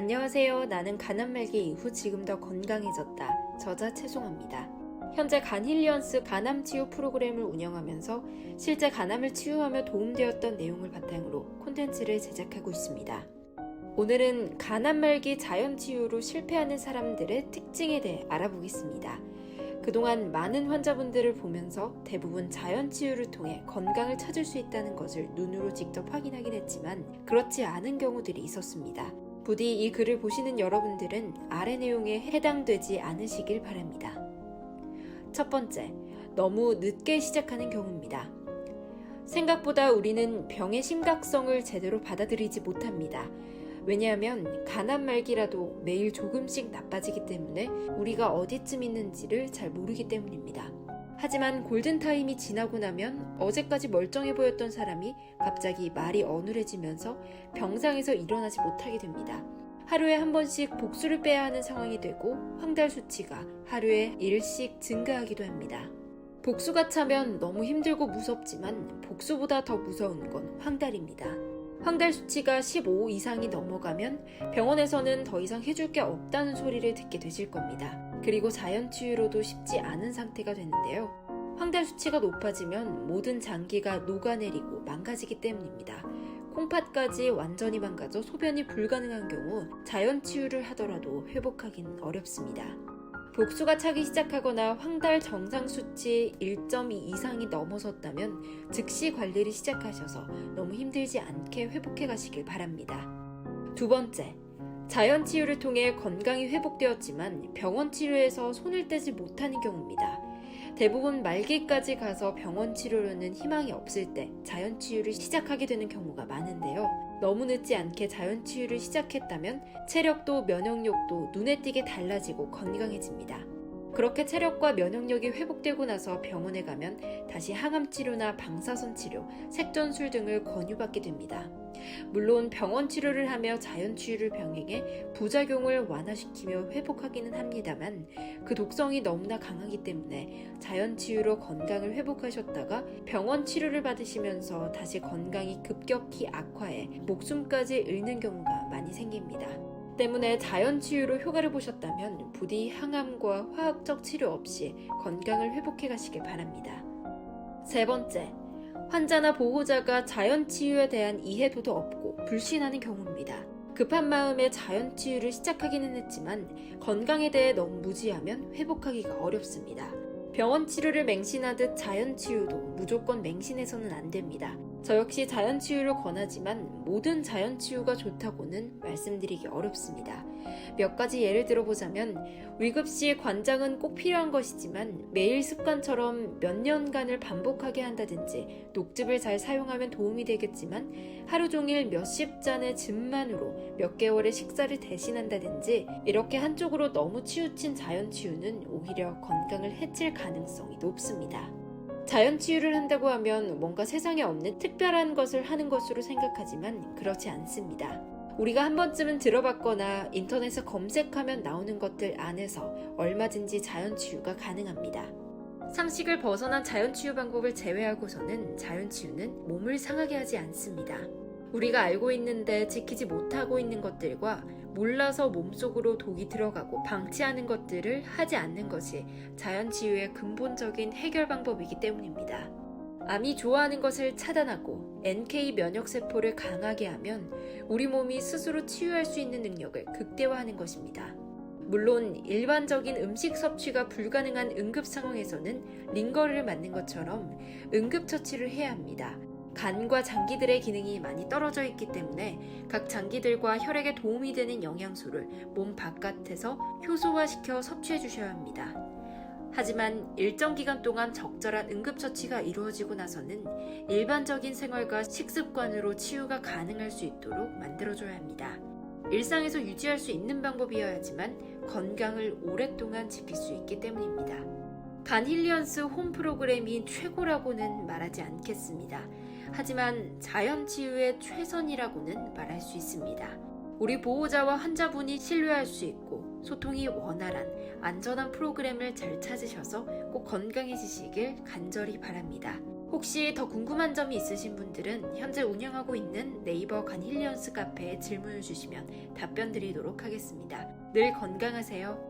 안녕하세요. 나는 간암 말기 이후 지금 더 건강해졌다. 저자 최송아입니다. 현재 간힐리언스 간암 치유 프로그램을 운영하면서 실제 간암을 치유하며 도움되었던 내용을 바탕으로 콘텐츠를 제작하고 있습니다. 오늘은 간암 말기 자연 치유로 실패하는 사람들의 특징에 대해 알아보겠습니다. 그동안 많은 환자분들을 보면서 대부분 자연 치유를 통해 건강을 찾을 수 있다는 것을 눈으로 직접 확인하긴 했지만 그렇지 않은 경우들이 있었습니다. 부디 이 글을 보시는 여러분들은 아래 내용에 해당되지 않으시길 바랍니다. 첫 번째, 너무 늦게 시작하는 경우입니다. 생각보다 우리는 병의 심각성을 제대로 받아들이지 못합니다. 왜냐하면 간암 말기라도 매일 조금씩 나빠지기 때문에 우리가 어디쯤 있는지를 잘 모르기 때문입니다. 하지만 골든타임이 지나고 나면 어제까지 멀쩡해 보였던 사람이 갑자기 말이 어눌해지면서 병상에서 일어나지 못하게 됩니다. 하루에 한 번씩 복수를 빼야 하는 상황이 되고 황달 수치가 하루에 1씩 증가하기도 합니다. 복수가 차면 너무 힘들고 무섭지만 복수보다 더 무서운 건 황달입니다. 황달 수치가 15 이상이 넘어가면 병원에서는 더 이상 해줄 게 없다는 소리를 듣게 되실 겁니다. 그리고 자연치유로도 쉽지 않은 상태가 되는데요. 황달 수치가 높아지면 모든 장기가 녹아내리고 망가지기 때문입니다. 콩팥까지 완전히 망가져 소변이 불가능한 경우 자연치유를 하더라도 회복하기는 어렵습니다. 복수가 차기 시작하거나 황달 정상 수치 1.2 이상이 넘어섰다면 즉시 관리를 시작하셔서 너무 힘들지 않게 회복해 가시길 바랍니다. 두 번째, 자연 치유를 통해 건강이 회복되었지만 병원 치료에서 손을 떼지 못하는 경우입니다. 대부분 말기까지 가서 병원 치료로는 희망이 없을 때 자연 치유를 시작하게 되는 경우가 많은데요. 너무 늦지 않게 자연 치유를 시작했다면 체력도 면역력도 눈에 띄게 달라지고 건강해집니다. 그렇게 체력과 면역력이 회복되고 나서 병원에 가면 다시 항암 치료나 방사선 치료, 색전술 등을 권유받게 됩니다. 물론 병원 치료를 하며 자연 치유를 병행해 부작용을 완화시키며 회복하기는 합니다만 그 독성이 너무나 강하기 때문에 자연 치유로 건강을 회복하셨다가 병원 치료를 받으시면서 다시 건강이 급격히 악화해 목숨까지 잃는 경우가 많이 생깁니다. 때문에 자연 치유로 효과를 보셨다면 부디 항암과 화학적 치료 없이 건강을 회복해 가시길 바랍니다. 세 번째, 환자나 보호자가 자연 치유에 대한 이해도도 없고 불신하는 경우입니다. 급한 마음에 자연 치유를 시작하기는 했지만 건강에 대해 너무 무지하면 회복하기가 어렵습니다. 병원 치료를 맹신하듯 자연 치유도 무조건 맹신해서는 안 됩니다. 저 역시 자연 치유를 권하지만 모든 자연 치유가 좋다고는 말씀드리기 어렵습니다. 몇 가지 예를 들어보자면 위급 시 관장은 꼭 필요한 것이지만 매일 습관처럼 몇 년간을 반복하게 한다든지 녹즙을 잘 사용하면 도움이 되겠지만 하루 종일 몇십 잔의 즙만으로 몇 개월의 식사를 대신한다든지 이렇게 한쪽으로 너무 치우친 자연 치유는 오히려 건강을 해칠 가능성이 높습니다. 자연 치유를 한다고 하면 뭔가 세상에 없는 특별한 것을 하는 것으로 생각하지만 그렇지 않습니다. 우리가 한 번쯤은 들어봤거나 인터넷에 검색하면 나오는 것들 안에서 얼마든지 자연 치유가 가능합니다. 상식을 벗어난 자연 치유 방법을 제외하고서는 자연 치유는 몸을 상하게 하지 않습니다. 우리가 알고 있는데 지키지 못하고 있는 것들과 몰라서 몸속으로 독이 들어가고 방치하는 것들을 하지 않는 것이 자연치유의 근본적인 해결 방법이기 때문입니다. 암이 좋아하는 것을 차단하고 NK 면역세포를 강하게 하면 우리 몸이 스스로 치유할 수 있는 능력을 극대화하는 것입니다. 물론 일반적인 음식 섭취가 불가능한 응급 상황에서는 링거를 맞는 것처럼 응급처치를 해야 합니다. 간과 장기들의 기능이 많이 떨어져 있기 때문에 각 장기들과 혈액에 도움이 되는 영양소를 몸 바깥에서 효소화시켜 섭취해 주셔야 합니다. 하지만 일정 기간 동안 적절한 응급처치가 이루어지고 나서는 일반적인 생활과 식습관으로 치유가 가능할 수 있도록 만들어줘야 합니다. 일상에서 유지할 수 있는 방법이어야지만 건강을 오랫동안 지킬 수 있기 때문입니다. 간힐리언스 홈 프로그램이 최고라고는 말하지 않겠습니다. 하지만 자연치유의 최선이라고는 말할 수 있습니다. 우리 보호자와 환자분이 신뢰할 수 있고 소통이 원활한 안전한 프로그램을 잘 찾으셔서 꼭 건강해지시길 간절히 바랍니다. 혹시 더 궁금한 점이 있으신 분들은 현재 운영하고 있는 네이버 간힐리언스 카페에 질문을 주시면 답변 드리도록 하겠습니다. 늘 건강하세요.